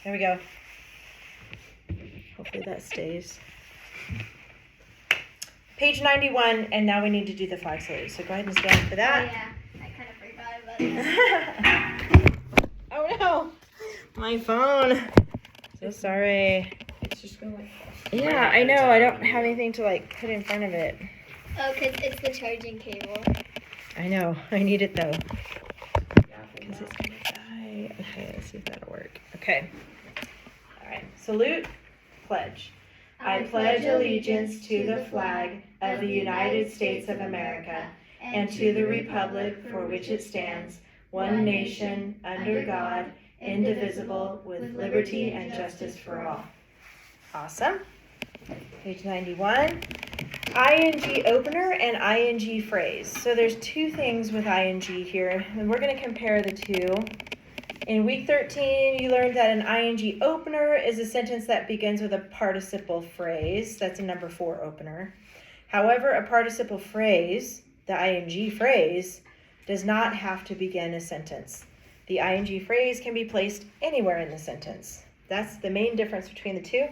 There we go. Hopefully that stays. Page 91, and now we need to do the flag salute. So go ahead and stand for that. Oh, yeah. I kind of forgot about that. Oh no, my phone. So sorry. It's just going like Yeah, I know. I don't have anything to like put in front of it. Oh, because it's the charging cable. I know. I need it though. Because it's gonna die. Okay, let's see if that'll work. Okay. All right. Salute. Pledge. I pledge allegiance to the flag of the United States of America and to the republic for which it stands, one nation, under God, indivisible, with liberty and justice for all. Awesome. Page 91. ING opener and ING phrase. So there's two things with ING here, and we're going to compare the two. In week 13, you learned that an ING opener is a sentence that begins with a participle phrase. That's a number 4 opener. However, a participle phrase, the ING phrase, does not have to begin a sentence. The ING phrase can be placed anywhere in the sentence. That's the main difference between the two.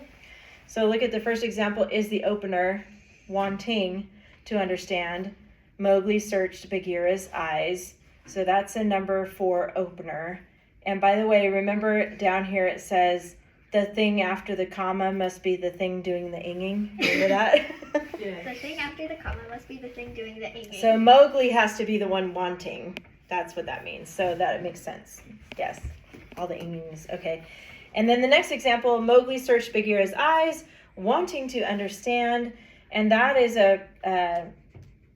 So look at the first example is the opener, wanting to understand. Mowgli searched Bagheera's eyes. So that's a number 4 opener. And by the way, remember down here it says the thing after the comma must be the thing doing the inging. Remember that? Yeah. The thing after the comma must be the thing doing the inging. So Mowgli has to be the one wanting. That's what that means. So that makes sense. Yes. All the ingings. Okay. And then the next example, Mowgli searched Bagheera's eyes, wanting to understand. And that is a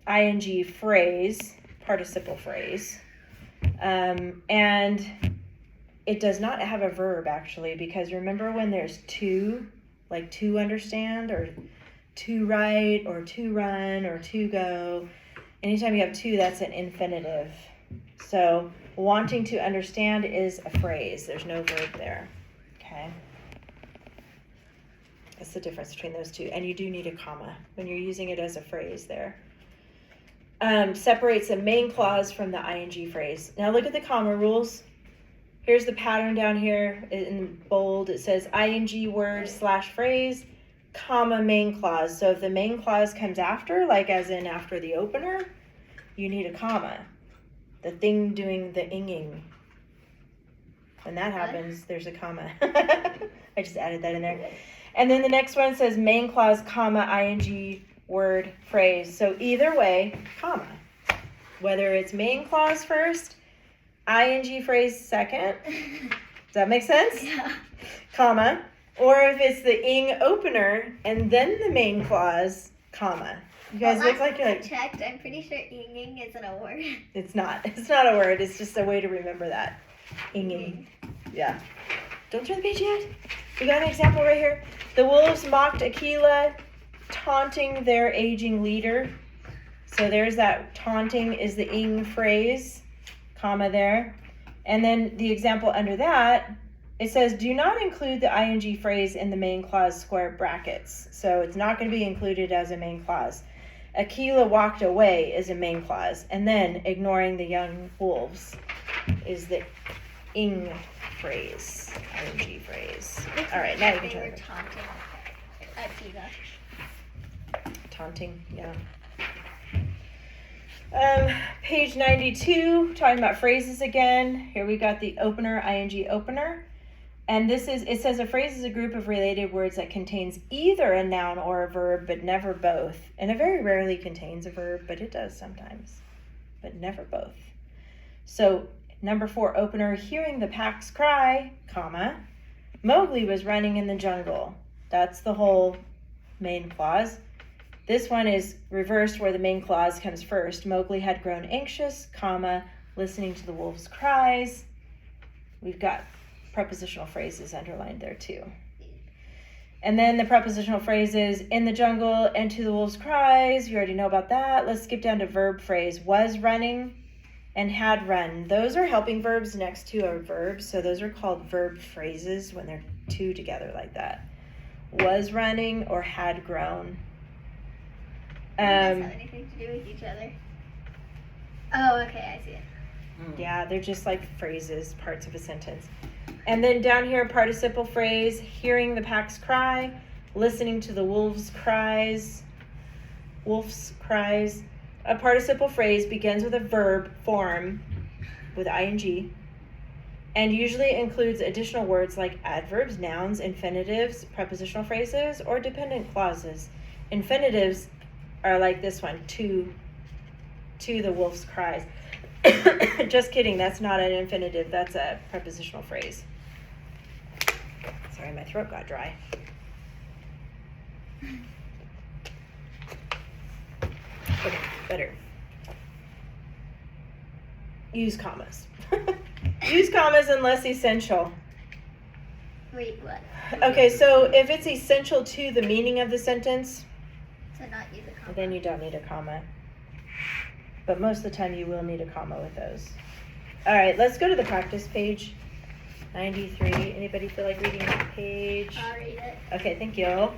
ING phrase, participle phrase. And it does not have a verb, actually, because remember when there's to, like to understand, or to write, or to run, or to go, anytime you have to, that's an infinitive. So wanting to understand is a phrase. There's no verb there. Okay. That's the difference between those two. And you do need a comma when you're using it as a phrase there. Separates a main clause from the ING phrase. Now look at the comma rules. Here's the pattern down here in bold. It says ING word / phrase, comma, main clause. So if the main clause comes after, like as in after the opener, you need a comma. The thing doing the inging. When that happens, there's a comma. I just added that in there. And then the next one says main clause, comma, ING word, phrase. So either way, comma. Whether it's main clause first, ING phrase second. Does that make sense? Yeah. Comma. Or if it's the ing opener and then the main clause, comma. You guys look like you're like... checked. I'm pretty sure inging isn't a word. It's not. It's not a word. It's just a way to remember that. Inging. Yeah. Don't turn the page yet. We got an example right here. The wolves mocked Aquila, taunting their aging leader. So there's that taunting is the ing phrase, comma there. And then the example under that, it says, do not include the ING phrase in the main clause square brackets. So it's not going to be included as a main clause. Aquila walked away is a main clause. And then ignoring the young wolves is the ing phrase, ING phrase. All right, now you can turn it. Taunting Aquila. Taunting, yeah. Page 92, talking about phrases again. Here we got the opener, ING opener. And this is, it says a phrase is a group of related words that contains either a noun or a verb, but never both. And it very rarely contains a verb, but it does sometimes, but never both. So number 4, opener, hearing the pack's cry, comma, Mowgli was running in the jungle. That's the whole main clause. This one is reversed where the main clause comes first. Mowgli had grown anxious, comma, listening to the wolves' cries. We've got prepositional phrases underlined there too. And then the prepositional phrases in the jungle and to the wolves' cries. You already know about that. Let's skip down to verb phrase. Was running and had run. Those are helping verbs next to a verb. So those are called verb phrases when they're two together like that. Was running or had grown. Does that have anything to do with each other? Oh, okay, I see it. Yeah, they're just like phrases, parts of a sentence. And then down here, participle phrase, hearing the pack's cry, listening to the wolf's cries. A participle phrase begins with a verb form with ing and usually includes additional words like adverbs, nouns, infinitives, prepositional phrases, or dependent clauses. Infinitives are like this one, to the wolf's cries. Just kidding, that's not an infinitive, that's a prepositional phrase. Sorry, my throat got dry. Okay, better. Use commas. Use commas unless essential. Wait, what? Okay, so if it's essential to the meaning of the sentence, To not use a comma. then you don't need a comma. But most of the time you will need a comma with those. All right, let's go to the practice page. 93. Anybody feel like reading that page? I'll read it. Okay, thank you.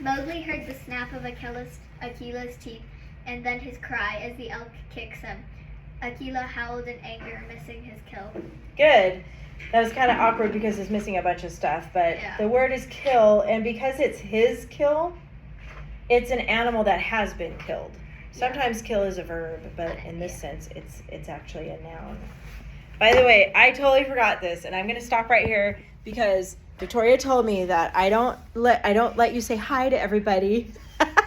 Mowgli heard the snap of Akila's teeth and then his cry as the elk kicks him. Akila howled in anger, missing his kill. Good. That was kind of awkward because it's missing a bunch of stuff, but Yeah. the word is kill, and because it's his kill, it's an animal that has been killed. Sometimes kill is a verb, but in this sense, it's actually a noun. By the way, I totally forgot this, and I'm going to stop right here because Victoria told me that I don't let you say hi to everybody.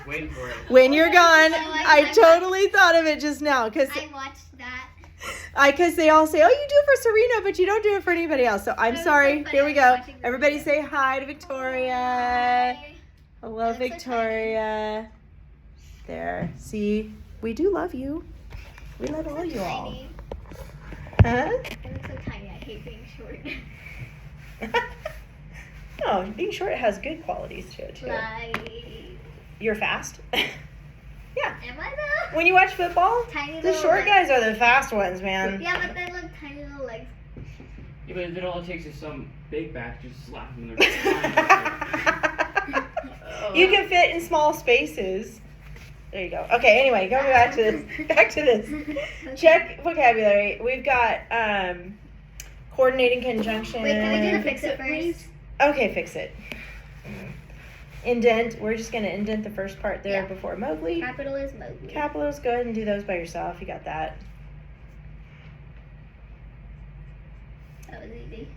Wait for it. When you're gone, I I totally thought of it just now because I watched that. because they all say, oh, you do it for Serena, but you don't do it for anybody else. So I'm That was sorry. so funny. Here we I go. was watching the Everybody video. say hi to Victoria. Bye. Hello, That's so Victoria. There. See, we do love you. We love all you all. Tiny. Huh? It looks so tiny. I hate being short. No, being short has good qualities to it too. Like, You're fast. Yeah. am I though? When you watch football, Tiny the little short legs. guys are the fast ones, man. Yeah, but they look tiny little legs. Yeah, but if it all takes is some big back, just slap them in the You can fit in small spaces. There you go. Okay, anyway, going back to this. Back to this. Check vocabulary. We've got coordinating conjunction. Wait, can we do the fix it first? Okay, fix it. Indent. We're just going to indent the first part there Yeah. before Mowgli. Capital is Mowgli. Capitals, go ahead and do those by yourself. You got that. That was easy.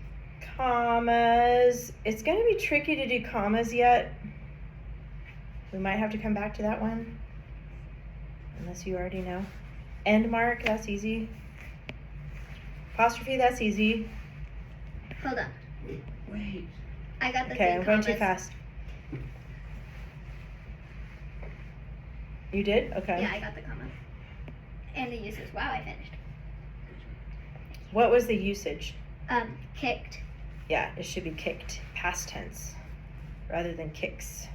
Commas. It's going to be tricky to do commas yet. We might have to come back to that one. Unless you already know. End mark, that's easy. Apostrophe, that's easy. Hold on. Wait. I got the Okay, same I'm going commas. too fast. You did? Okay. Yeah, I got the commas. And the uses. Wow, I finished. What was the usage? Kicked. Yeah, it should be kicked. Past tense. Rather than kicks.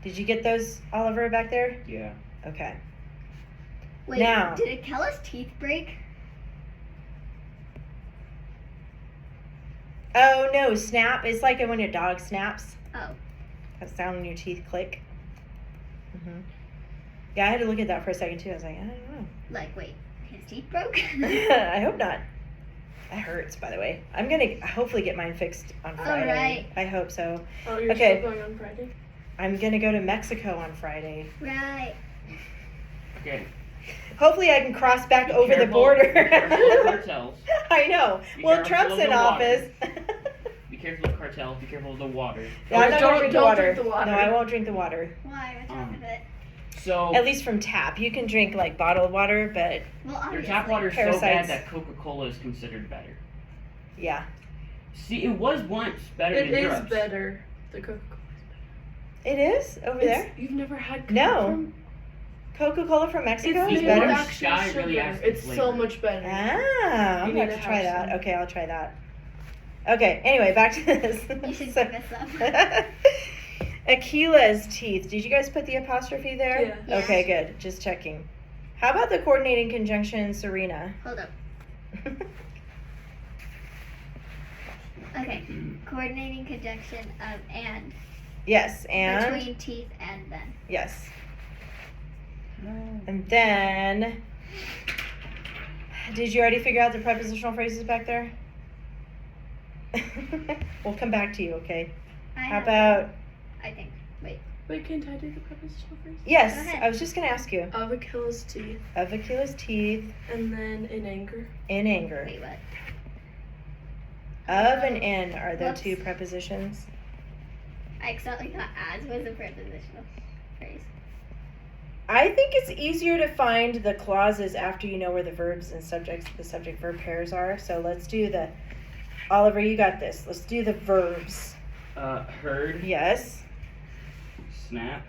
Did you get those, Oliver, back there? Yeah. Okay. Wait, Now- did Akila's teeth break? Oh, no, snap. It's like when a dog snaps. Oh. That sound when your teeth click. Yeah, I had to look at that for a second, too. I was like, I don't know. Like, wait, his teeth broke? I hope not. That hurts, by the way. I'm going to hopefully get mine fixed on Friday. right. I hope so. Oh, you're Okay. still going on Friday? I'm going to go to Mexico on Friday. Right. Okay. Hopefully I can cross back Be over the careful- border. be careful of cartels. I know. Be Well, careful Trump's of in the water. office. Be careful of cartels. Be careful of the water. Yeah, I'm not Don't- going to drink the don't water. drink the water. No, I won't drink the water. Why? What's wrong with it? So At least from tap. You can drink like bottled water, but Well, your obviously. tap water is so Parasites. bad that Coca-Cola is considered better. yeah. See, it was once better It than is Europe's. better. The Coca-Cola. It is over there. You've never had Coke No. from? Coca-Cola from Mexico It's is the better? orange actual sky sugar. really adds to It's so flavor. much better. Ah, I'm You going need to to try have that. some. Okay, I'll try that. Okay, anyway, back to this. You should So- give us some. Akila's teeth. Did you guys put the apostrophe there? Yeah. Yeah. Okay, good. Just checking. How about the coordinating conjunction Serena? Hold up. Okay. Coordinating conjunction of and. Yes, and Between teeth and then. yes. And then, did you already figure out the prepositional phrases back there? We'll come back to you, okay? I How have- about, I think. Wait, can't I do the prepositional first? yes, Go ahead. I was just going to ask you. Of Achilles' teeth, Of Achilles' teeth, and then in anger. in anger. Wait, what? Of and in are the Whoops. two prepositions. I accidentally thought as was a prepositional phrase. I think it's easier to find the clauses after you know where the verbs and subjects, the subject verb pairs are. So let's do the, Oliver, you got this. Let's do the verbs. Heard. Yes. Snap.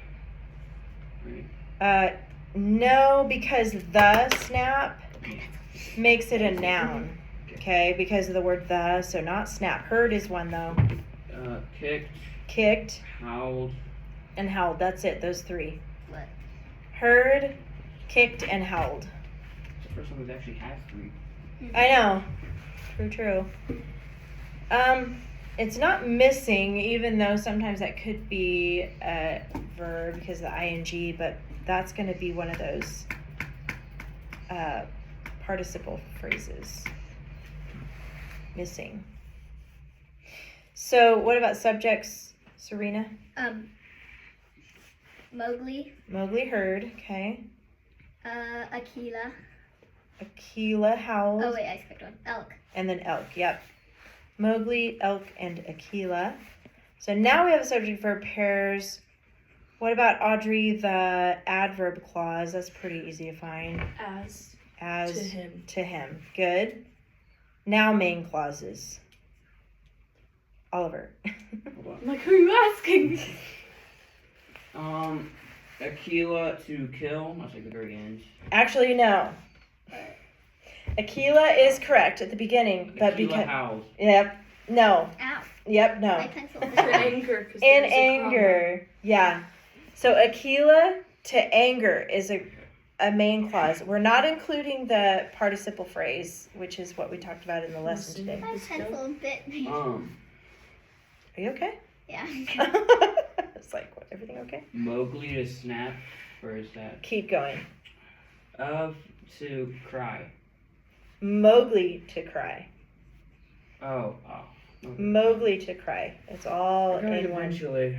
Right. No, because the snap makes it a noun. Okay, because of the word the, so not snap. Heard is one though. Kicked. Kicked Howled. and howled. That's it, those three. What? Heard, kicked, and howled. It's the first one that actually has 3. I know. True. It's not missing, even though sometimes that could be a verb because of the ing, but that's going to be one of those participle phrases. Missing. So what about subjects, Serena? Mowgli, Mowgli heard, okay. Akela. Akela howled. Oh wait, I skipped one. Elk. And then elk, yep. Mowgli, elk, and Akela. So now we have subject verb pairs. What about Audrey, the adverb clause? That's pretty easy to find. As As to him. to him. Good. Now main clauses. Oliver. Hold I'm like, who are you asking? on. Aquila to kill. That's like the very end. Actually, no. Aquila is correct at the beginning, but Aquila because howls. yep, no, Ow. yep, My no. pencil. In anger. 'Cause In there's a comma. anger, yeah. So Aquila to anger is a main clause. We're not including the participle phrase, which is what we talked about in the lesson today. My pencil bit me. Are you okay? Yeah. It's like, what, everything okay? Mowgli to snap. Where is that? Keep going. Of to cry. Mowgli to cry. Oh. Okay. Mowgli to cry. It's all We're going in one. eventually.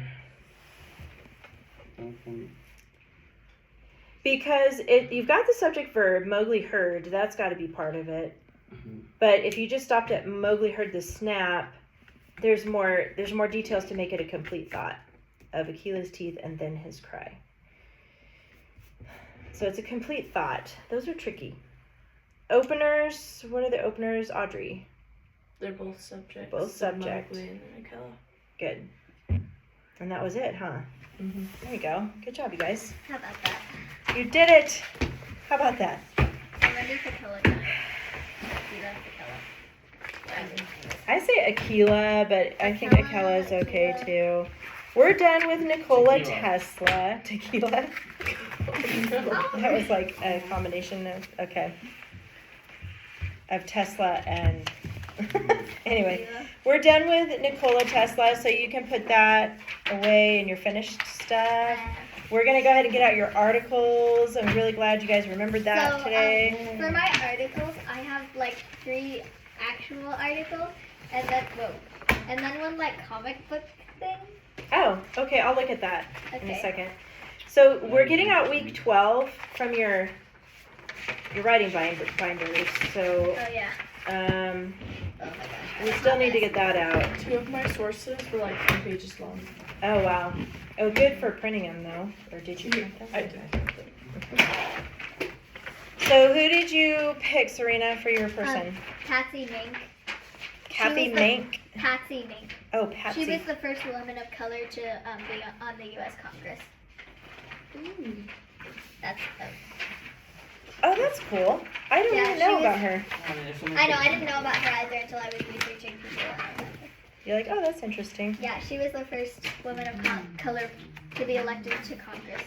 Because you've got the subject verb, Mowgli heard, that's got to be part of it. Mm-hmm. But if you just stopped at Mowgli heard the snap, there's more details to make it a complete thought of Achilles' teeth and then his cry. So it's a complete thought. Those are tricky. Openers, what are the openers, Audrey? They're both subjects. Both so subject. Mowgli and Akela. Good. And that was it, huh? Mm-hmm. There you go. Good job, you guys. How about that? You did it. How about that? I'm ready for color time. Akela, Akela. I say Aquila, but I think Akela is okay too. We're done with Nikola Tequila. Tesla. Tequila? That was like a combination of, okay. Of Tesla and, anyway. Akela. We're done with Nikola Tesla, so you can put that away in your finished stuff. We're going to go ahead and get out your articles. I'm really glad you guys remembered that So, today. for my articles, I have like 3 actual articles, and then one like comic book thing. Oh, okay, I'll look at that in a Okay. second. So we're getting out week 12 from your writing binders. So Oh yeah. um, Oh my gosh. we still need to get that out. 2 of my sources were like 10 pages long. Oh wow. Oh, good for printing them though. Or did you print them? I did. So who did you pick, Serena, for your person? Patsy Mink. Kathy was the- Mink. Patsy Mink. Oh, She Patsy. was the first woman of color to be on the U.S. Congress. That's. Oh, that's cool. I didn't Yeah, even she know was- about her. I know. I didn't know about her either until I was researching people. You're like, oh, that's interesting. Yeah, she was the first woman of color to be elected to Congress.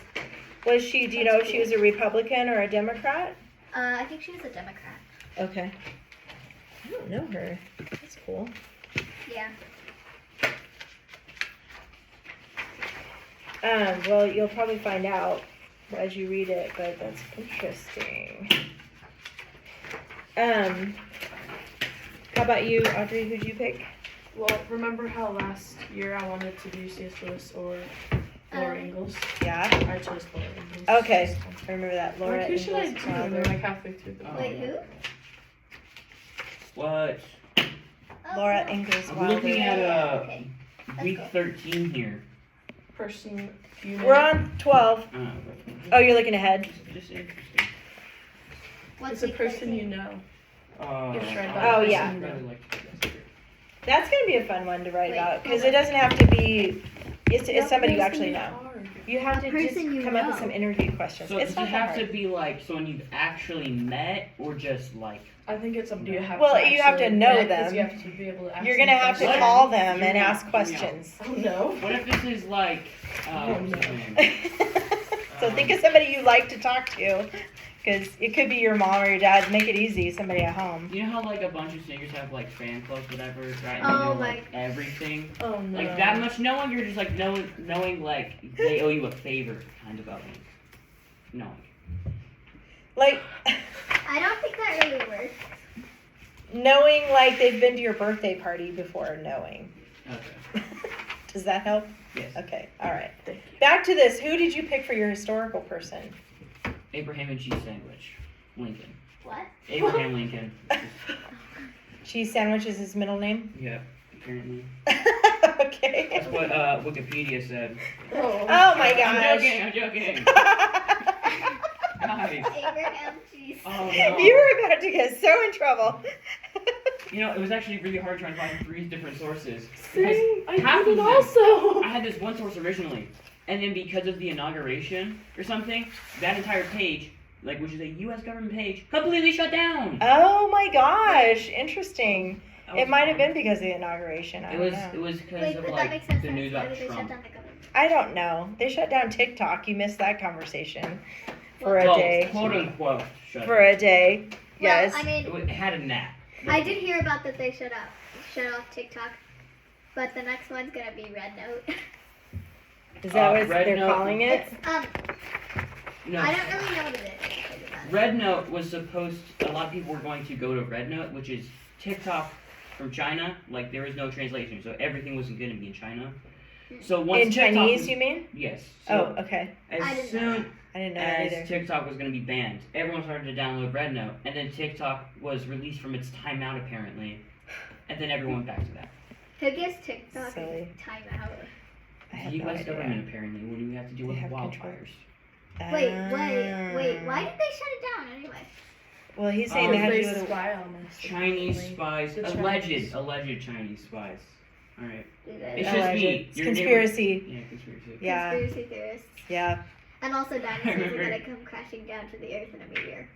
Was she? Do you know if she was a Republican or a Democrat? I think she was a Democrat. Okay. I don't know her. That's cool. Yeah. Well, you'll probably find out as you read it, but that's interesting. How about you, Audrey? Who'd you pick? Well, remember how last year I wanted to do C.S. Lewis or Laura Ingalls? Yeah. I chose Laura Ingalls. Okay. I remember that. Laura Like, who should I Ingalls do? They're Wilder. like halfway through the Oh. Wait, who? What? Oh, Laura no. Ingalls I'm Wilder. looking at Okay. week go. 13 here. person you know. We're on 12. Oh, Oh, you're looking ahead. just interesting. What's It's a week person 13? you know. Oh, You're trying to Oh, find a yeah. person you know. Really like to do this. That's going to be a fun one to write Wait, about because hold it on. doesn't have to be. It's That somebody you person actually know. are. You have A to just person you come up with know. some interview questions. So It's does it not that have hard. to be like someone you've actually met or just like? I think it's somebody you have Well, to you have to actually know vet, 'cause them. You have to be able to ask You're them going to have to What? questions. call them and Yeah. ask questions. Oh no. What if this is like? What's his name? So think of somebody you like to talk to because it could be your mom or your dad. Make it easy. Somebody at home. You know how like a bunch of singers have like fan clubs, whatever, right? And Oh, they know, my- like everything. Oh no. Like that much knowing, you're just like knowing like they owe you a favor kind of knowing. No. Like I don't think that really works. knowing like they've been to your birthday party before knowing. Okay. Does that help? Yes. Okay. All right. Thank Back to this. Who did you pick for your historical person? Abraham and cheese sandwich. Lincoln. What? Abraham Lincoln. Cheese sandwich is his middle name. Yep. Apparently. Okay. That's what Wikipedia said. Oh. Oh my I'm gosh. joking. Guys. Abraham cheese. Oh no. You were about to get so in trouble. You know, it was actually really hard trying to find 3 different sources. See, I half did of it them- also. I had this one source originally, and then because of the inauguration or something, that entire page, like which is a U.S. government page, completely shut down. Oh my gosh. Interesting. That It was might have fun. been because of the inauguration. I It don't was know. it was because Wait, of but that like makes sense. the news Why about did they shut Trump. down the government? I don't know. They shut down TikTok. You missed that conversation for a Well, day. quote unquote shut For a day. Yes. Well, I mean, It had a nap. I did hear about that they shut off TikTok, but the next one's gonna be Red Note. Is that what Red they're Note- calling it? No. I don't really know what it is. Red Note was supposed. A lot of people were going to go to Red Note, which is TikTok from China. Like there was no translation, so everything was going to be in China. So once In TikTok Chinese, was- you mean? Yes. Oh, So okay. I as didn't know soon I didn't know that as either. TikTok was going to be banned, everyone started to download Red Note, and then TikTok was released from its timeout apparently, and then everyone went back to that. Who gives TikTok Silly. a timeout? I have The no U.S. idea. government apparently when you have to deal They with have control. wildfires. Wait, why did they shut it down anyway? Well, he's saying Oh, they had to They do with spy on us. Chinese spies, The alleged Chinese. Chinese spies. All right. It's It's just alleged. me. It's Your neighbor- conspiracy. Yeah, conspiracy. Yeah. Conspiracy theorists. Yeah. And also dinosaurs are remember- gonna come crashing down to the earth in a meteor.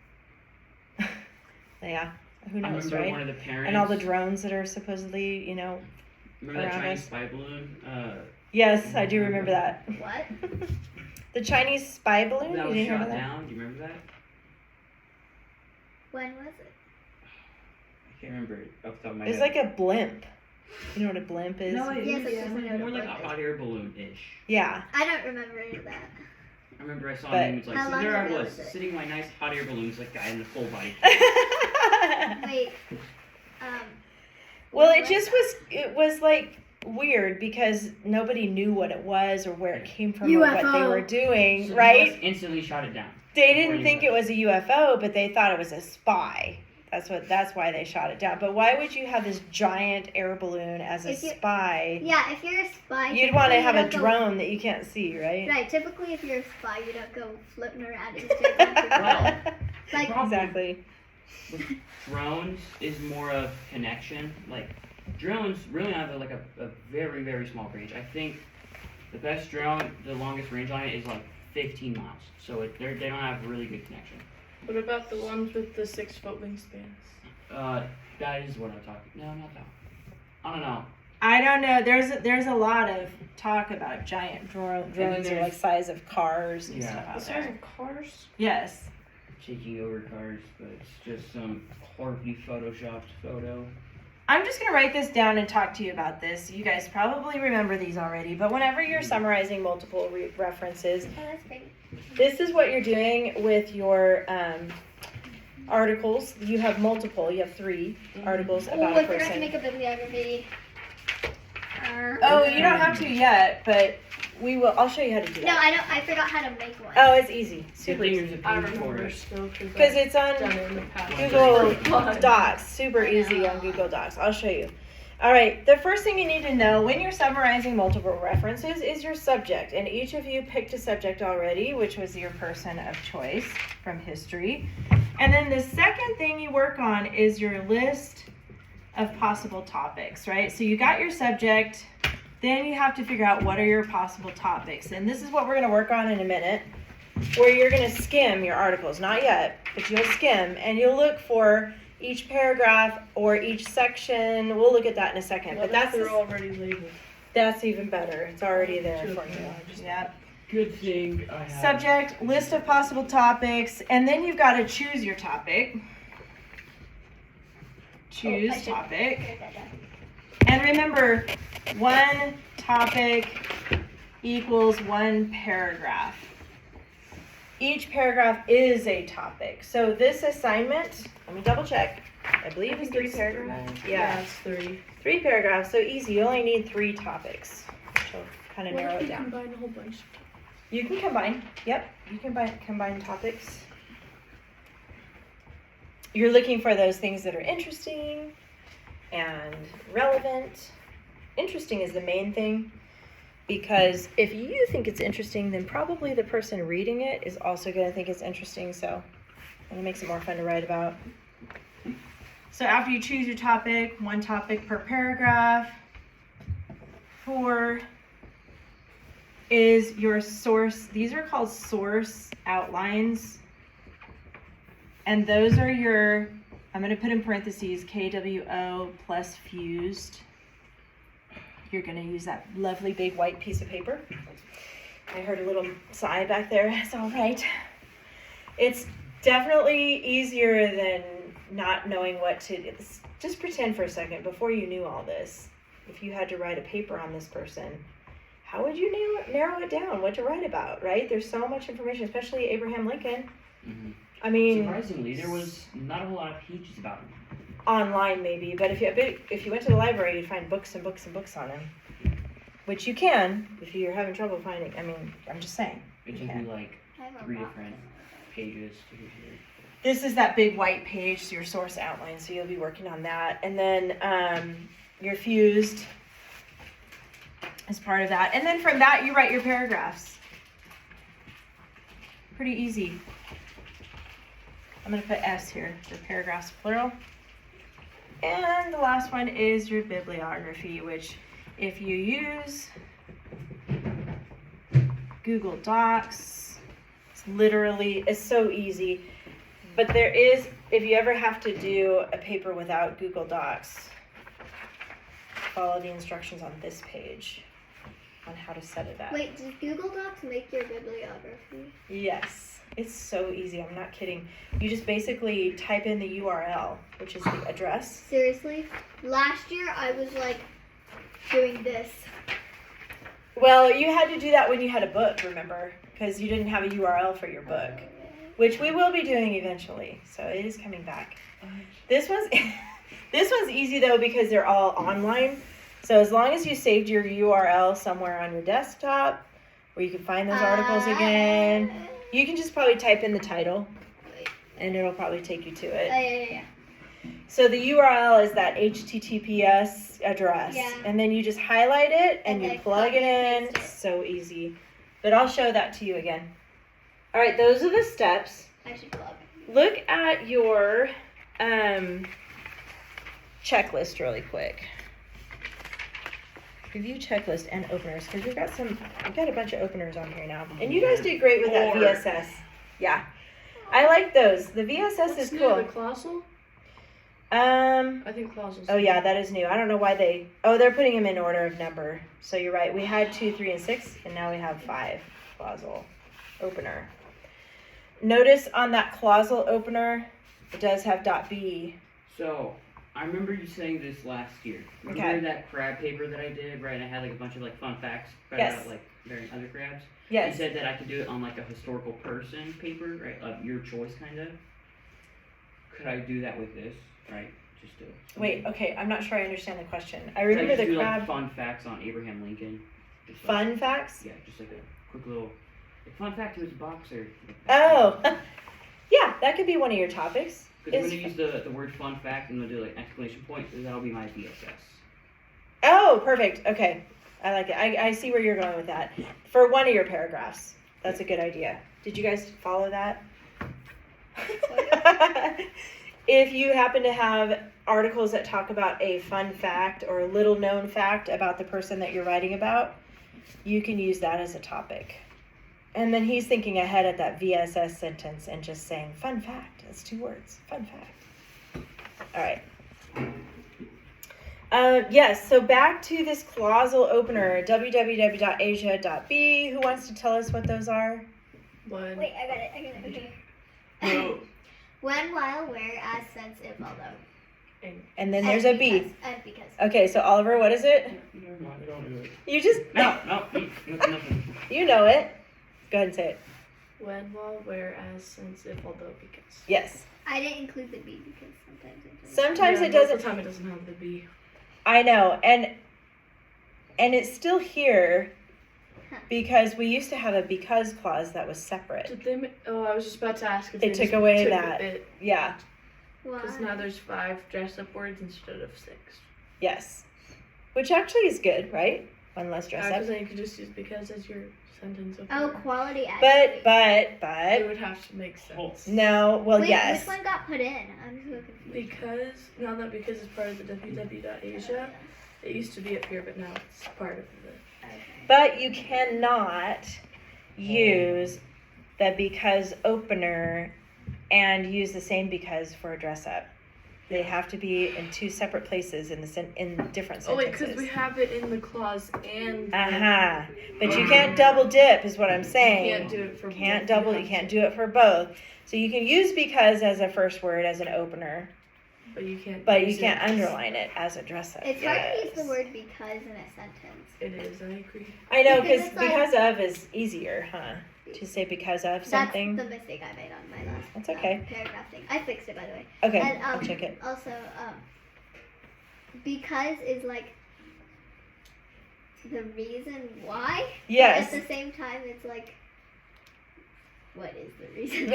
Yeah. Who I knows, remember right? one of the parents. And all the drones that are supposedly, Remember that around Chinese us. spy balloon? Yes, I do remember that. What? The Chinese spy balloon? That You was didn't shot remember that? down. Do you remember that? When was it? I can't remember it off the top of my It was head. like a blimp. You know what a blimp is? No, it Yes, was it's just more like a a hot air balloon ish. Yeah. I don't remember any of that. I remember I saw But- him. It was like, How so long there I ago was, was it? sitting in my nice hot air balloon, like guy in the full body. Wait. Well, when it just was like weird because nobody knew what it was or where it came from or what they UFO. were doing, So the right? US instantly shot it down. They Before didn't think anybody- it was a UFO, but they thought it was a spy. That's why they shot it down. But why would you have this giant air balloon as a If you- spy? Yeah, if you're a spy, You'd want to typically have you a don't go- drone that you can't see, right? Right, typically if you're a spy, you don't go floating around and taking pictures. Well, Like, problem Exactly. with drones is more of connection. Like drones really have like a very very small range. I think the best drone, the longest range on it is like 15 miles. So they don't have really good connection. What about the ones with the 6-foot wingspans? That is what I'm talking. No, not that. I don't know. I don't know. There's a lot of talk about giant drones are there's- like size of cars and Yeah. stuff The out size there. of cars? Yes. Taking over cars, but it's just some horribly photoshopped photo. I'm just going to write this down and talk to you about this. You guys probably remember these already, but whenever you're summarizing multiple references, oh, that's great. this is what you're doing with your articles. You have multiple. You have 3 articles Oh, about I a forgot to person. make a bibliography. you don't have to yet, but we will. I'll show you how to do No, that. I don't. I forgot how to make one. Oh, it's easy. Good Super thing easy. there's a I page for remember it. still Because it's on done it in the past. Google Docs. Super easy on Google Docs. I'll show you. All right, the first thing you need to know when you're summarizing multiple references is your subject. And each of you picked a subject already, which was your person of choice from history. And then the second thing you work on is your list of possible topics, right? So you got your subject, then you have to figure out what are your possible topics. And this is what we're going to work on in a minute, where you're going to skim your articles. Not yet, but you'll skim and you'll look for each paragraph or each section. We'll look at that in a second. What But that's if they're already labeled? that's even better. It's already there Sure. for you. Yep. Good thing I have. Subject, list of possible topics, and then you've got to choose your topic. Choose I should- topic. Write that down. And remember, one topic equals one paragraph. Each paragraph is a topic. So this assignment, let me double check. I believe it's 3 paragraphs. Yeah, it's 3. 3 paragraphs. So easy. You only need 3 topics. So kind of What narrow if it we down. combine a whole bunch? You can combine. Yep, you can combine topics. You're looking for those things that are interesting and relevant. Interesting is the main thing, because if you think it's interesting, then probably the person reading it is also going to think it's interesting, so it makes it more fun to write about. So after you choose your topic, 1 topic per paragraph. 4 is your source. These are called source outlines. And those are your, I'm going to put in parentheses, KWO plus fused. You're going to use that lovely big white piece of paper. I heard a little sigh back there. It's all right. It's definitely easier than not knowing what to, just pretend for a second, before you knew all this, if you had to write a paper on this person, how would you narrow it down, what to write about, right? There's so much information, especially Abraham Lincoln. Mhm. I mean, Surprisingly, there was not a whole lot of pages about him. online maybe, but if you went to the library, you'd find books and books and books on him, which you can if you're having trouble finding. I mean, I'm just saying. It You took can. me like I have a 3 rock. different pages to get here. This is that big white page, your source outline, so you'll be working on that. And then your fused is part of that. And then from that, you write your paragraphs. Pretty easy. I'm going to put S here for paragraphs plural. And the last one is your bibliography, which if you use Google Docs, it's so easy. But there is, if you ever have to do a paper without Google Docs, follow the instructions on this page on how to set it up. Wait, does Google Docs make your bibliography? Yes, it's so easy. I'm not kidding. You just basically type in the URL, which is the address. Seriously? Last year I was like doing this. Well, you had to do that when you had a book, remember? Because you didn't have a URL for your book, which we will be doing eventually. So it is coming back. This one's easy though because they're all online. So as long as you saved your URL somewhere on your desktop where you can find those articles again, you can just probably type in the title and it'll probably take you to it. Yeah. So the URL is that HTTPS address. Yeah. And then you just highlight it and you then plug it copy and in. paste it. So easy. But I'll show that to you again. All right, those are the steps. I should plug. Look at your checklist really quick. Review checklist and openers, because we've got a bunch of openers on here now. And you guys did great with that Or- VSS. Yeah. I like those. The VSS What's is new, cool. the Clausel? I think Clausel's Oh yeah, that is new. I don't know why they're putting them in order of number. So you're right. We had 2, 3, and 6, and now we have 5 clausal opener. Notice on that clausal opener, it does have .b. So, I remember you saying this last year. Remember Okay. that crab paper that I did, right? And I had like a bunch of like fun facts read Yes. about like various other crabs. Yes. You said that I could do it on like a historical person paper, right? Of your choice, kind of. Could I do that with this, right? just to. Wait, okay, I'm not sure I understand the question. I So remember just the do, crab. like, fun facts on Abraham Lincoln. Just, like, Fun facts? Yeah, just like a quick little. Like, fun fact: he was a boxer. Oh, yeah, that could be one of your topics. Because Is- when you use the word fun fact and they'll do like exclamation point, that'll be my VSS. Oh, perfect. Okay, I like it. I see where you're going with that. For one of your paragraphs, that's a good idea. Did you guys follow that? If you happen to have articles that talk about a fun fact or a little known fact about the person that you're writing about, you can use that as a topic. And then he's thinking ahead at that VSS sentence and just saying, fun fact. That's 2 words. Fun fact. All right. Yes, so back to this clausal opener, www.asia.b. Who wants to tell us what those are? One. Wait, I got it. Okay. No. When, while, where, as, since, if, although. And then there's a B. Because, and because. Okay, so Oliver, what is it? Never mind, don't do it. You just, No, nothing. you know it. Go ahead and say it. When, while, where, as, since, if, although, because. Yes. I didn't include the B because sometimes it doesn't. Sometimes Yeah, it most doesn't. of the time it doesn't have the B. I know, and it's still here because we used to have a because clause that was separate. Did they? Oh, I was just about to ask if They they took just away took that. it, Yeah. because Why? now there's 5 dress-up words instead of 6. Yes. Which actually is good, right? One less dress up. Because then you could just use because as your sentence. Oh, opener. quality But It would have to make sense. no. Well, Wait, yes. which one got put in? I'm just so confused. Because now that because it's part of the www.asia, it used to be up here, but now it's part of the. Okay. But you cannot use the because opener and use the same because for a dress up. They have to be in 2 separate places in different Oh wait, sentences. because we have it in the clause and. But you can't double dip, is what I'm You saying. can't do it for. Can't both. double. You can't do it for both. So you can use because as a first word as an opener, But you can't. but you use can't it. underline it as a dress up. It's hard to use the Yes. word because in a sentence. It is. I agree. I know Because because it's like- because of is easier, huh? To say because of something. That's the mistake I made on my last That's okay. paragraph thing. I fixed it, by the way. Okay, And, I'll check it. Also, because is like the reason why. Yes. But at the same time, it's like, what is the reason?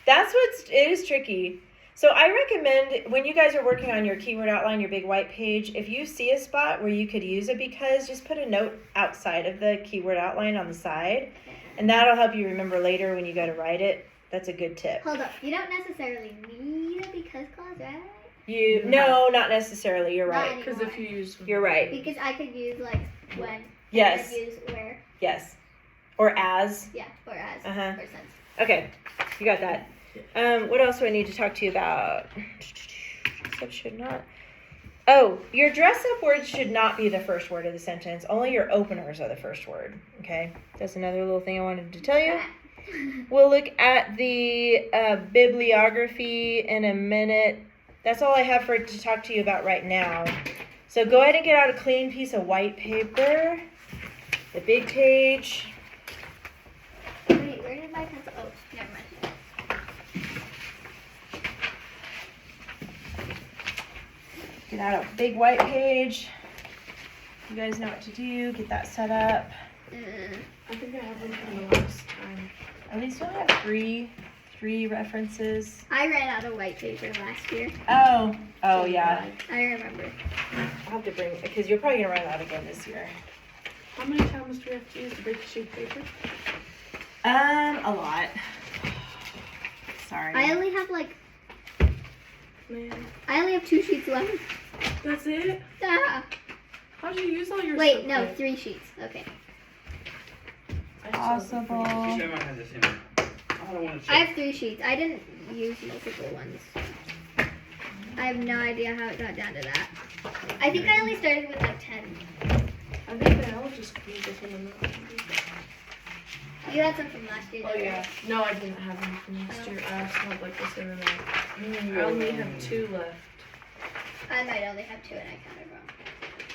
That's it is tricky. So I recommend when you guys are working on your keyword outline, your big white page, if you see a spot where you could use a because, just put a note outside of the keyword outline on the side, and that'll help you remember later when you go to write it. That's a good tip. Hold up. You don't necessarily need a because clause, right? No, not necessarily. You're Not right. Because if you use. You're right. Because I could use like when. Yes. And then use where. Yes. Or as. Yeah, or as. Uh-huh. Or since. Okay, you got that. What else do I need to talk to you about? Dress-up should not. Oh, your dress-up words should not be the first word of the sentence. Only your openers are the first word. Okay, that's another little thing I wanted to tell you. We'll look at the bibliography in a minute. That's all I have to talk to you about right now. So go ahead and get out a clean piece of white paper, the big page. Wait, where did my pencil? Oh, never mind. Get out a big white page. You guys know what to do. Get that set up. I think I have one from the last time. At least you'll have three references. I ran out of white paper last year. Oh yeah. I remember. I'll have to bring, because you're probably gonna run out again this year. How many times do we have to use the big sheet paper? A lot. Sorry. I only have Man, I only have 2 sheets left. that's it? Ah. How did you use all your Wait, stuff no, quick? 3 sheets. Okay. I still have Possible. You sure everyone has the same? I don't want to I check. have 3 sheets. I didn't use multiple ones. I have no idea how it got down to that. I think I only started with like 10. I think they all just use this one and that one. You had some from last year. Oh though, yeah. right? No, I didn't have any from last year. I also had like this and that. Mm. I only have 2 left. I might only have 2 and I counted wrong.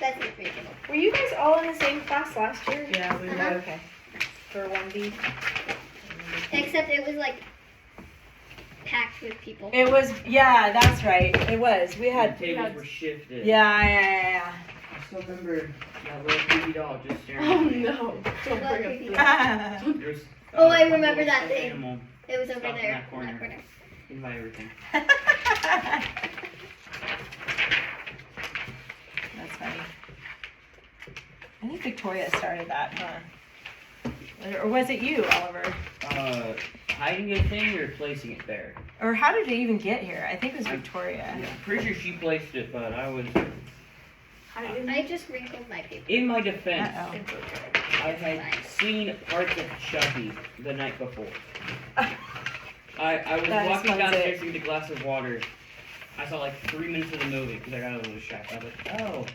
That's reasonable. Were you guys all in the same class last year? Yeah, we Uh-huh. were. Okay. For 1B. Except it was like packed with people. It was, yeah, that's right. It was. We The had, tables were shifted. yeah. I still remember that little creepy dog just staring Oh at me. no! Don't What bring up creepy that. There's, Oh, I a remember little that stuffed thing. Animal It was over stuffed in there. that corner. You can buy everything. That's funny. I think Victoria started that, huh? Or was it you, Oliver? Hiding a thing or placing it there? Or how did it even get here? I think it was Victoria. Yeah, pretty sure she placed it, but I was. I just wrinkled my paper. In my defense, Uh-oh. It's okay. I had seen parts of Chucky the night before. I was That walking explains downstairs it. to get a glass of water. I saw like 3 minutes of the movie because I got a little distracted. I was like, oh.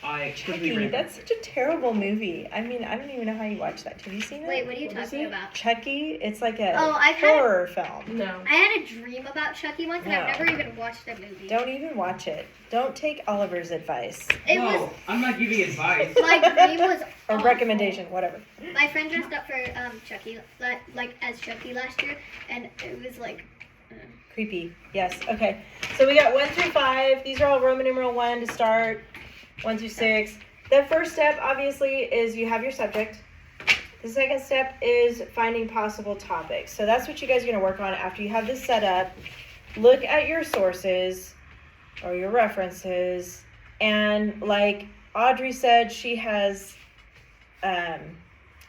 I quickly Chucky, ran. that's such a terrible movie. I mean, I don't even know how you watch that. Have you seen it? Wait, what are you What is talking it? about? Chucky? It's like a Oh, I've had- horror film. No. I had a dream about Chucky once, and I've No. never even watched the movie. Don't even watch it. Don't take Oliver's advice. It Whoa, was I'm not giving advice. my dream was Or awful. recommendation, whatever. My friend dressed up for Chucky, like as Chucky last year, and it was like. Creepy. Yes. Okay. So we got 1 through 5. These are all Roman numeral 1 to start. 1 through 6. The first step, obviously, is you have your subject. The second step is finding possible topics. So that's what you guys are going to work on after you have this set up. Look at your sources or your references. And like Audrey said, she has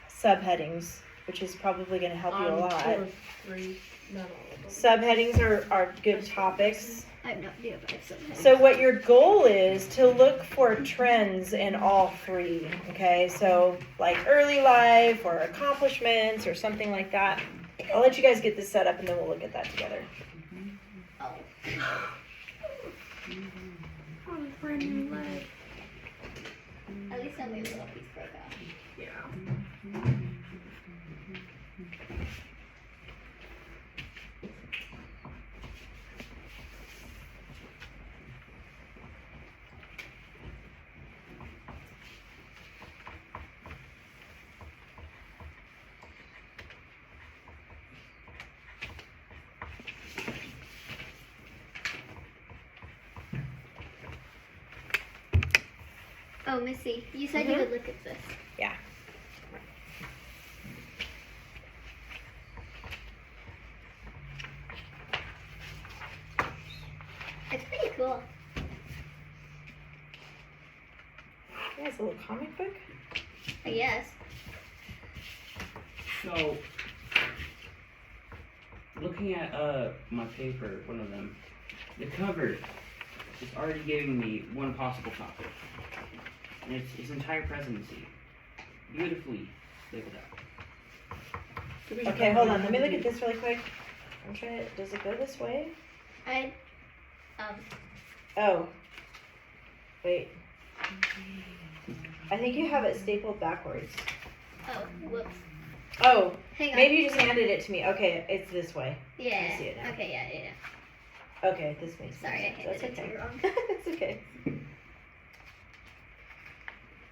subheadings, which is probably going to help you a lot. 2 or 3, not all of them. Subheadings are good topics. I have no idea about something. So what your goal is to look for trends in all 3, okay? So like early life or accomplishments or something like that. I'll let you guys get this set up and then we'll look at that together. Oh. Oh, brand new leg. At least only a little piece broke off. Yeah. Oh, Missy, you said you would look at this. Yeah. It's pretty cool. Yeah, it's a little comic book. I guess. So, looking at my paper, one of them, the cover is already giving me one possible topic. And it's his entire presidency. Beautifully labeled out. Okay, hold on. Let me look at this really quick. I'm trying to, does it go this way? I Oh. Wait. I think you have it stapled backwards. oh, whoops. Oh, Hang on. maybe you just handed it to me. Okay, it's this way. Yeah. I see it now. Okay, yeah. Okay, this makes Sorry, I sense. handed That's it to okay. you wrong. That's okay.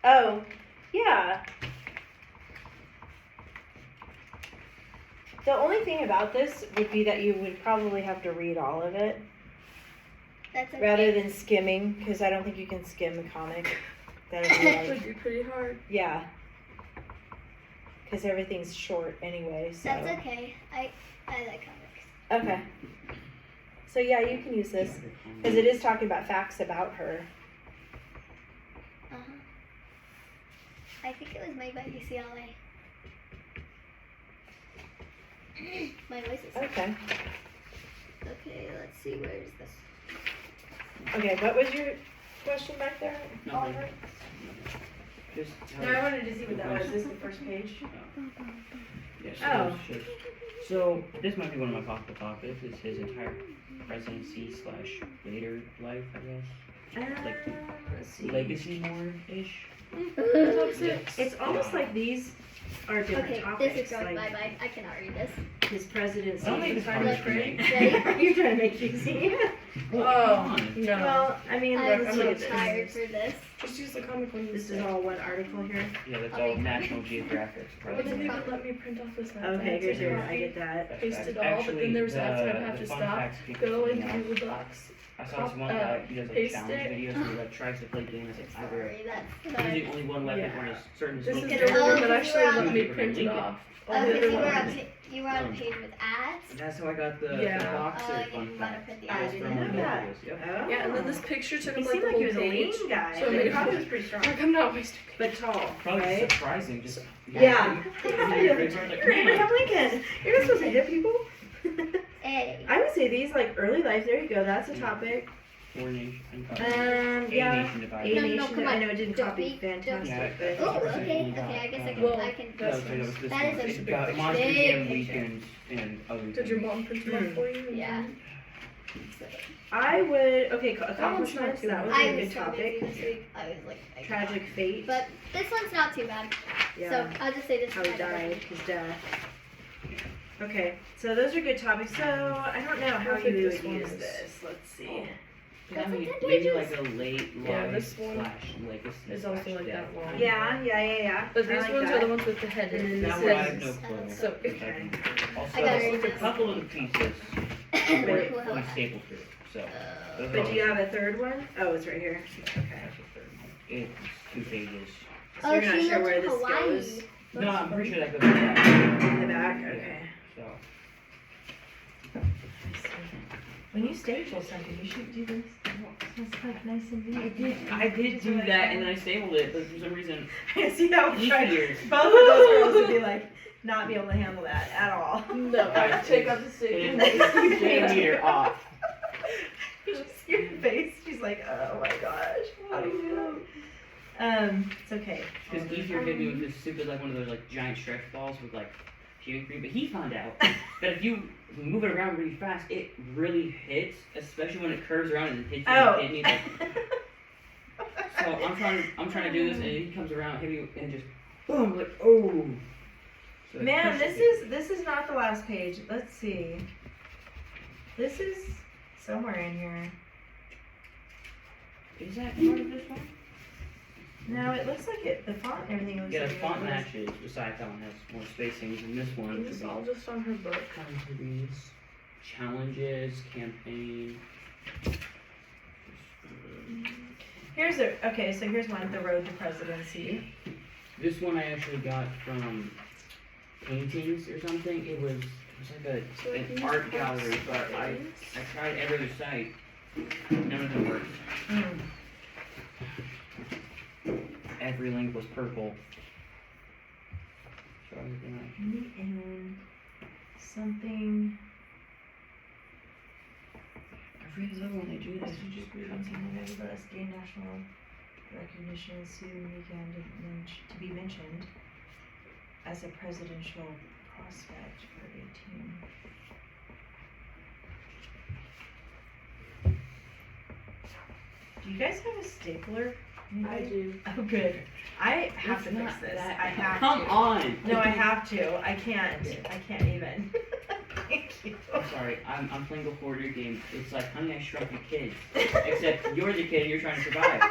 Oh, yeah. The only thing about this would be that you would probably have to read all of it That's okay. rather than skimming, because I don't think you can skim a comic. That would be It would like, be pretty hard. yeah. Because everything's short anyway, so. That's okay. I like comics. Okay. So yeah, you can use this, because it is talking about facts about her. Uh-huh. I think it was made by UCLA. My voice is Okay. okay. Let's see. Where is this? Okay, what was your question back there, Nothing. Oliver? Just No, I wanted to see what that was. Is this the first page? Yes, Oh. So this might be one of my possible topics. It's his entire presidency / later life, I guess. Like Let's see. legacy more ish. It's almost like these are different Okay, topics. this is going like bye-bye. I cannot read this. his presidency. Don't make this Trying harder to- for me. Ready? You're trying to make it easy. Oh, no. Well, I mean, I'm let's so look at tired this. for this. Just use the comic one. This is all one article here. Yeah, that's I'll all make- National Geographic. But then they would let me print off this. Okay, here's your. I get that. That's Paste facts. it all, but then there was apps I'd have the to fun stop, facts came go from into me. Google Docs. I saw this one guy, he does like paste challenge it. videos where he like tries to play games like either Sorry, that's using only one weapon or a certain This is smoke the detector. one Oh, that actually you were let me on- print it off. All Oh, the because other you were on ones. you were on a page with ads. That's how I got the Yeah. boxer Oh, I fun didn't want to fact. print the I ads. didn't From one of know the that. videos, yep. Oh. Yeah, and then this picture took He up like seemed the like whole he was a page. lean guy. So but maybe he probably was pretty strong. Like I'm not wasting. But tall, Probably right? surprising, just Yeah. You're You're Abraham Lincoln. You're not supposed to hit people. Hey. I would say these like early life. There you go. That's a topic. A Yeah. nation A divided. No, nation. come I on. know it didn't Don't copy. be- Fantastic. don't- But Oh, okay. Okay, I guess I can. Well, I can. No, so that was this That one. is a It got big Monster Jam picture. Weekend and other Did your things. mom print them off for you? Yeah. I would. Okay, one's not accomplishments. too That was bad. a I good was so busy topic. this week. I was like, I Tragic fate. But this one's not too bad. Yeah. So I'll just say this. How is he my died. His death. Okay, so those are good topics. So I don't know how I think you this would one use is- this. Let's see. I mean, 10 maybe pages. like a late Yeah, life this one slash legacy is also slash like death. that long. Yeah. But I these like ones that. are the ones with the head. And then That this one I have is- no clue. So- Okay. Also, I gotta read a this. couple of the pieces Wait. were we stapled through. So, those But are do you have a third one? Oh, it's right here. Okay. that's the third one. It's 2 pages. So Oh, you're not she sure lived where in this Hawaii. goes. No, I'm pretty sure that goes back. In the back. Okay. So, I see. When you staple something, you should do this. It's like nice and neat. I did do that and then I stapled it, but for some reason, I see that one. easier. Both of those girls would be like, not be able to handle that at all. No, I take out the It stick. is centimeter off. Just your face. She's like, oh my gosh, how do you do that? It's okay. Because Ether hit me with this stupid, like, one of those, like, giant stretch balls with, like, shaving cream. But he found out that if you move it around really fast, it really hits, especially when it curves around and hits you in the kidney. Like, so I'm trying to do this, and he comes around, hit me, and just boom, like, oh. So it Man, pushes this is not the last page. Let's see. This is somewhere in here. Is that part of this one? No, it looks like it. The font and everything looks Yeah, like the it font was- matches. Besides, that one has more spacings, and this one This is all just on her book. challenges, campaign. Here's okay, so here's one, The Road to Presidency. This one I actually got from paintings or something. It was like So an can you art just gallery, but I tried every other site. None of them worked. Every link was purple. So I was gonna. Neat and something. I really love when they do this. This is just something that let us gain national recognition soon began to be mentioned as a presidential prospect for 18. Do you guys have a stapler? I do. Oh, good. I have to It's fix not this. that- I have Come to. on. No, I have to. I can't even. Thank you. I'm sorry. I'm playing a hoarder game. It's like Honey, I Shrunk the Kids. Except you're the kid and you're trying to survive.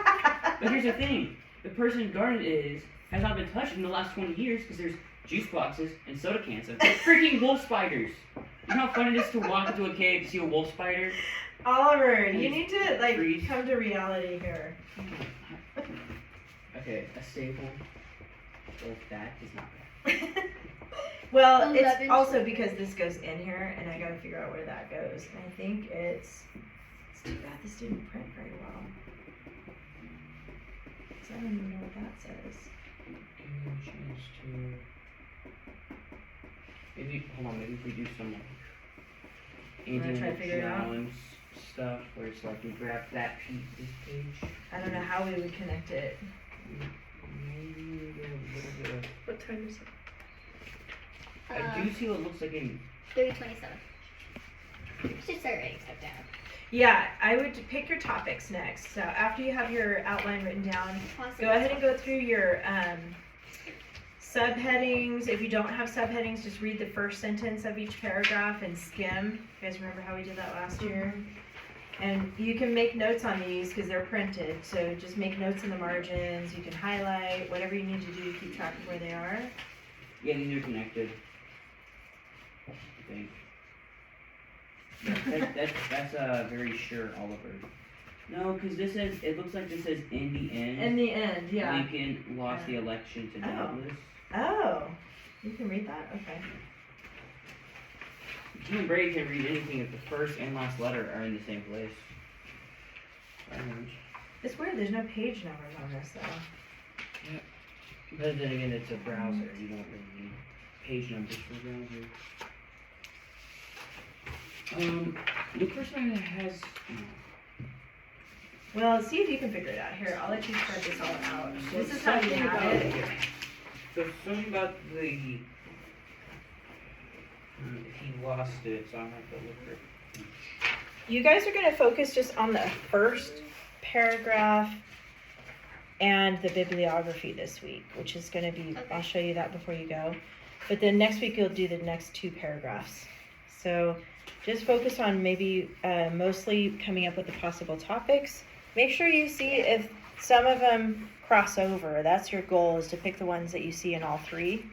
But here's the thing. The person garden has not been touched in the last 20 years because there's juice boxes and soda cans of freaking wolf spiders. You know how fun it is to walk into a cave to see a wolf spider? Oliver, And you it's need to like freeze. come to reality here. Okay, a staple like that is not bad. Well, it's 11. also because this goes in here, and I gotta figure out where that goes. And I think it's too bad this didn't print very well. So I don't even know what that says. Change to maybe hold on, maybe if we do some like Wanna try to figure it out? challenge stuff where it's like we grab that piece, this page. I don't know how we would connect it. Maybe get a little bit of. What time is it? I do see what looks like in 3:27. Should start writing stuff down. Yeah, I would pick your topics next. So after you have your outline written down, go ahead and go through your Subheadings, if you don't have subheadings, just read the first sentence of each paragraph and skim. You guys remember how we did that last year? And you can make notes on these because they're printed. So just make notes in the margins. You can highlight whatever you need to do to keep track of where they are. Yeah, these are connected. I think. That's very sure, Oliver. No, because this says, it looks like this says in the end. In the end, yeah. Lincoln lost the election to Douglas. Oh, you can read that? Okay. You and Brady can read anything if the first and last letter are in the same place. It's weird, there's no page numbers on this though. Yeah. But then again, it's a browser. You don't really need page numbers for a browser. The person that has... Well, see if you can figure it out. Here, I'll let you spread this all out. This is how you have it. So something about the... he lost it, so I'm going to look for it. You guys are going to focus just on the first paragraph and the bibliography this week, which is going to be, Okay. I'll show you that before you go. But then next week you'll do the next 2 paragraphs. So just focus on maybe mostly coming up with the possible topics. Make sure you see if some of them cross over. That's your goal, is to pick the ones that you see in all 3.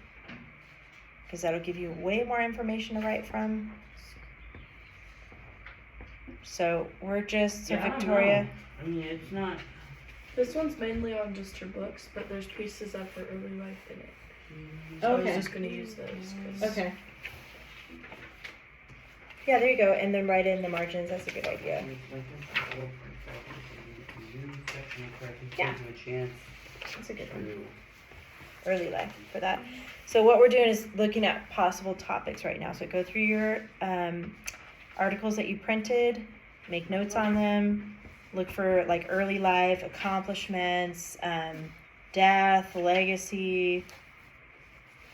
Because that'll give you way more information to write from. So we're just, Yeah, I don't Victoria. know. I mean, it's not... This one's mainly on just her books, but there's pieces of her early life in it. So I Okay. was just gonna use those. 'Cause Okay. Yeah, there you go. And then write in the margins. That's a good idea. Yeah. That's a good one. Early life for that. So what we're doing is looking at possible topics right now. So go through your articles that you printed, make notes on them, look for like early life, accomplishments, death, legacy,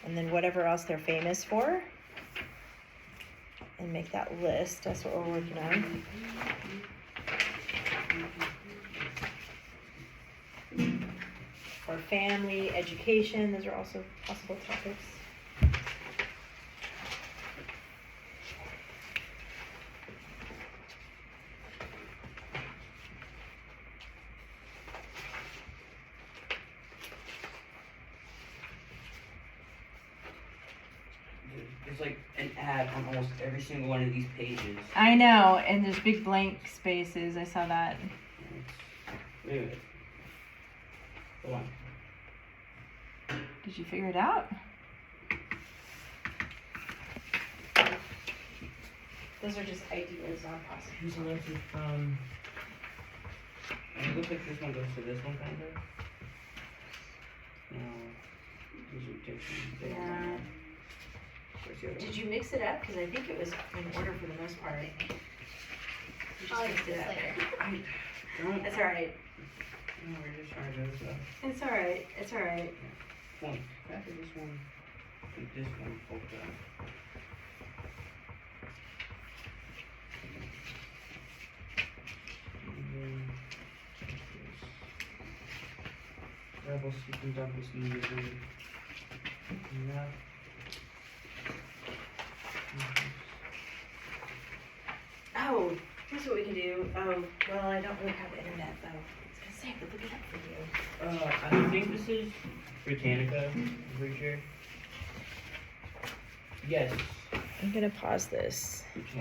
and then whatever else they're famous for. And make that list. That's what we're working on. Or family, education, those are also possible topics. There's like an ad on almost every single one of these pages. I know, and there's big blank spaces. I saw that. Wait a minute. Hold on. Did you figure it out? Those are just ideas, not possible. Who's elected from... It looks like this one goes to this one, kind of. No. These are different. Yeah. Where's the other Did one? you mix it up? Because I think it was in order for the most part. You just I'll mixed use it this up. later. Don't... It's alright. No, we're just trying to do this up. It's alright. It's alright. One. Back to this one. And this one folded up. And then this. Rebel seeking Douglas immediately. And that. Oh, here's what we can do. Oh, well, I don't really have the internet though. I was gonna say I could look it up for you. I think this is Britannica, I'm pretty sure. Yes. I'm gonna pause this. Britannica.